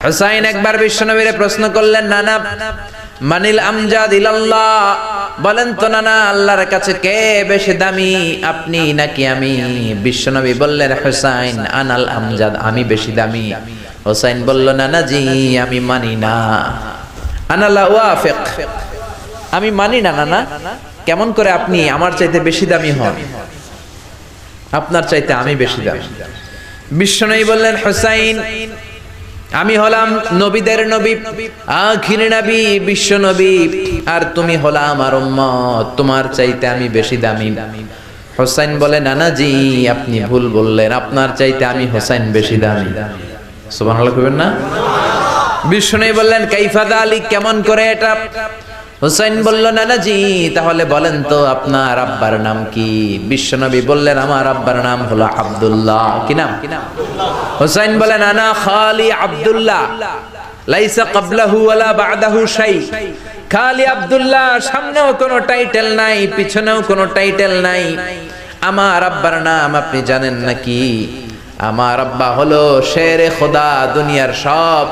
হুসাইন একবার বিশ্বনবীরে প্রশ্ন করলেন, নানা মানিল আমজাদ ইলাল্লাহ, বলেন তো নানা আল্লাহর কাছে কে বেশি দামি, আপনি নাকি আমি? বিশ্বনবী বললেন, হুসাইন আনাল আমজাদ, আমি বেশি দামি। হুসাইন বলল, নানা জি আমি মানি না, আনা লা ওয়াফিক, আমি মানি না নানা। কেমন করে আপনি আমার চাইতে বেশি দামি হন? আপনার চাইতে আমি বেশি দামি। বিশ্বনবী বললেন, হুসাইন আমি হলাম নবীদের নবী, আখির নবী, বিশ্ব নবী, আর তুমি হলা আমার উম্মত, তোমার চাইতে আমি বেশি দামি। হুসাইন বলে, নানা জি আপনি ভুল বললেন, আপনার চাইতে আমি হুসাইন বেশি দামি। সুবহানাল্লাহ কইবেন না? বিশ্বনবী বললেন, কাইফা যালিক, কেমন করে এটা? হুসাইন বলল, নানা জি তাহলে বলেন তো আপনার আব্বার নাম কি? বিশ্বনবী বললেন, আমার আব্বার নাম হলো আব্দুল্লাহ। কি নাম? হুসাইন বলেন, আনা খালি আব্দুল্লাহ, লাইসা ক্বাবলাহু ওয়ালা বা'দাহু শাই। খালি আব্দুল্লাহ, সামনেও কোনো টাইটেল নাই, পিছনেও কোনো টাইটেল নাই। আমার আব্বার নাম আপনি জানেন নাকি? আমার আব্বা হলো শেরে খোদা, দুনিয়ার সব